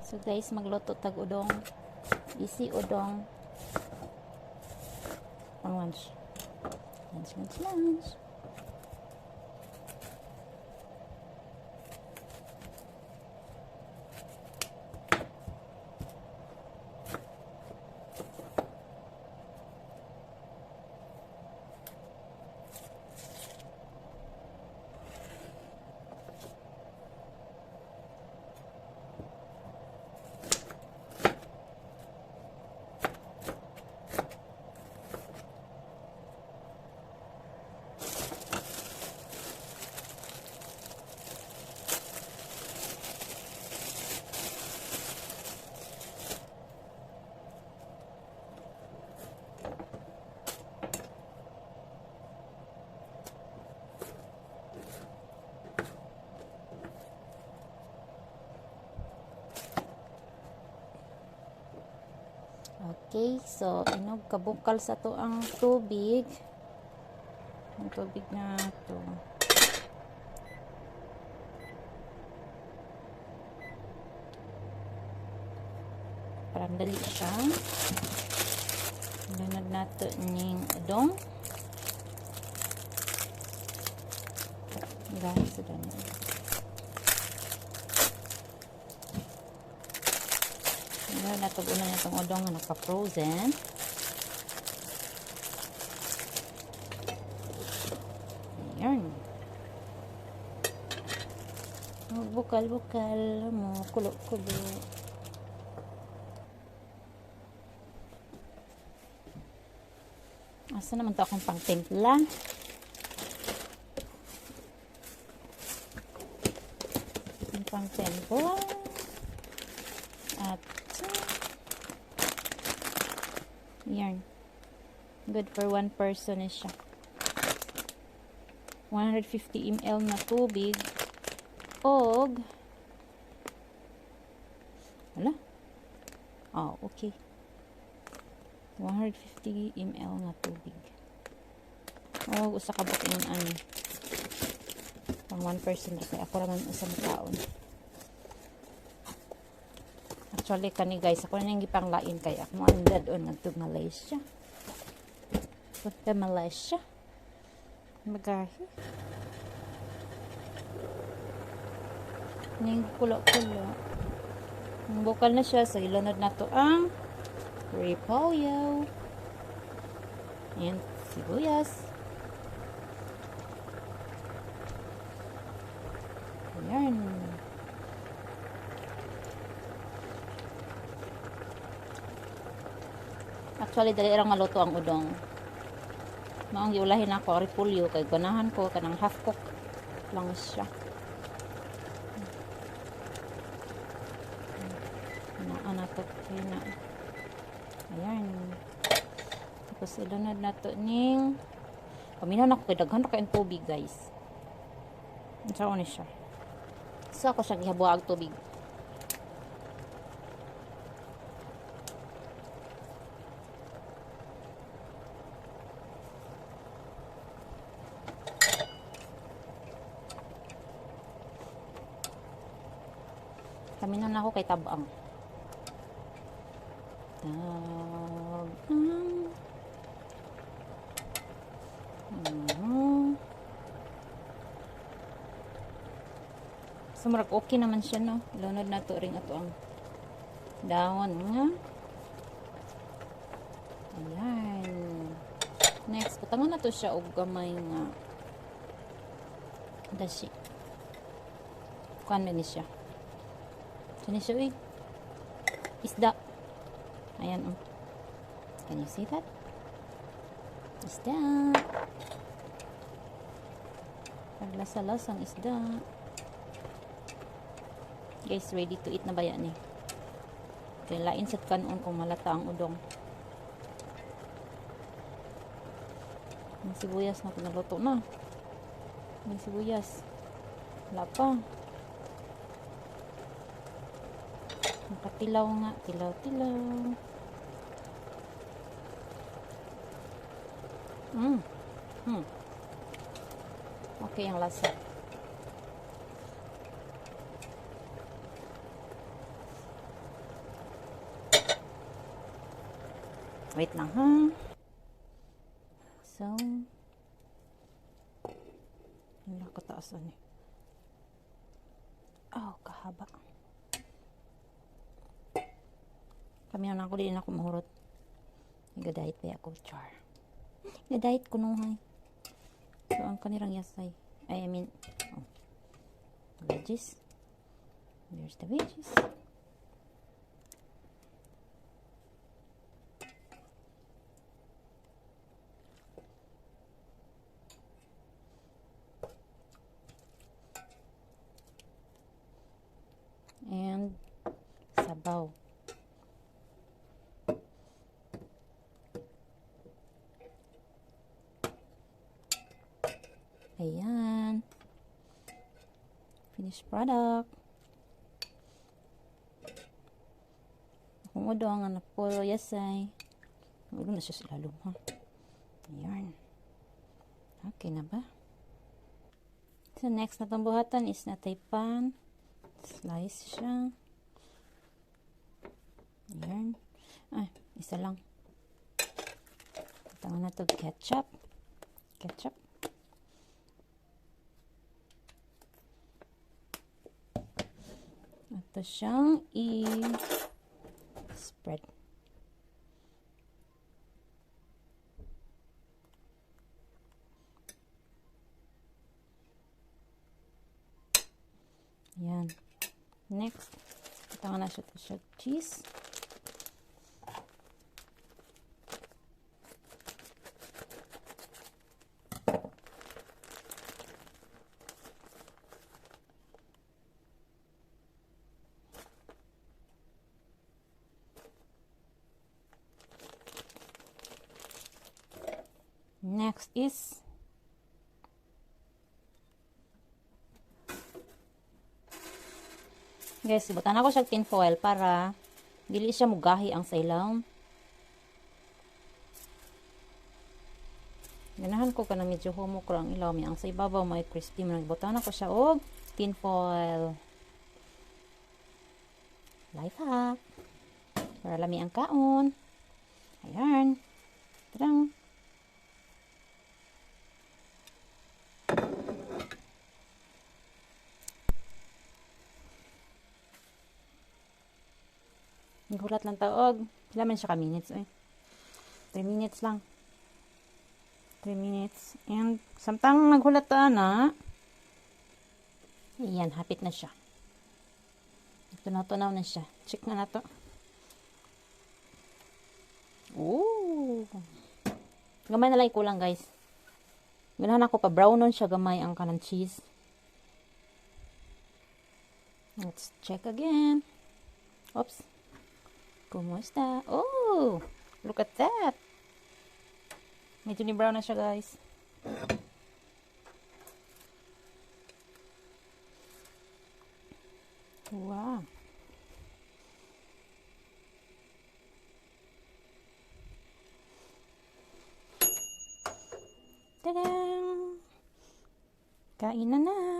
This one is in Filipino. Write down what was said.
So guys, magluto tag udong. Easy udong. Pang lunch. Lunch. Okay, so inog kabukal sa to ang tubig. Ang tubig na to. Parang dali siya. Lunod nato ning udong. Guys, so dami. Ngayon, natugunan na itong udong na naka-frozen. Ayan. Bukal-bukal mo, kulo-kulo. Asa naman ito akong pang-timpla? Pang-timpla. At yan. Good for one person is siya. 150 ml na tubig. Og wala. Oh, okay. 150 ml na tubig. Og usa ka bukin ani. Pang one person kay ako raman usa ka taon. Actually, kani guys, ako na yung gipanglain kaya ako andad on nagtug Malaysia. Punta Malaysia. Magahi. Ning kulo-kulo. Bukal na siya. So, ilunod na to ang repolyo. And sibuyas. Ayan. Actually, dali lang maluto ang udong. Maong giulahin ako repolyo kay ganahan ko kanang half cook lang siya. Ana to na. Ayan. Tapos ilunod na to ning paminaw na ko kay daghan ra kay tubig, guys. Unsa ni siya? So ako siya gihabuag tubig. Kaminon na ako kay tabang. So, marag okay naman siya, no? Lunod na to ring ato ang dahon nga. Ayan. Next, kutangan na to siya og gamay nga dashi. Kuan na siya. Sini siya, uy. Isda. Ayan, Can you see that? Isda. Paglasa-lasang isda. Guys, ready to eat na ba yan eh? Kaya lain sa kanon kung malata ang udong. May sibuyas na pinaluto na. May sibuyas. Wala pa. Nakatilaw nga. Tilaw-tilaw. Okay ang lasa. Wait lang ha. So, wala ko taasan eh. Oh, kahaba. Kami na ako din ako mahurot. Nag-diet pa ako, char. Nag-diet ko nung hay. So, ang kanirang yasay. I mean, oh, veggies. There's the veggies. And sabaw. Ayan. Finished product. Kung udong ang napolo yasay. Ulo na siya sila ha. Ayan. Okay na ba? So next na itong buhatan is natay pan. Slice siya. Ayan. Ay, isa lang. Ito na ito ketchup. Ketchup. Ito siyang i-spread. Ayan. Next, ito na siya cheese. Next is guys, ibutan ako siya tin foil para dili siya mugahi ang sailaw. Ganahan ko ka na medyo humok ang ilaw mi ang sa ibabaw may crispy man. Ibutan ako siya og tin foil. Life hack. Para lami ang kaon. Ayan. Tadang. Gulat lang taog. Pila man siya ka minutes eh. 3 minutes lang. 3 minutes. And samtang naghulat ta na. Ayan, hapit na siya. Tunaw-tunaw na siya. Check na nato. Ooh. Gamay na lang kulang guys. Ganahan ako pa brownon siya gamay ang kanang cheese. Let's check again. Oops. Kumusta? Oh, look at that. Medyo ni brown na siya guys. Wow. Tadang! Kain na na.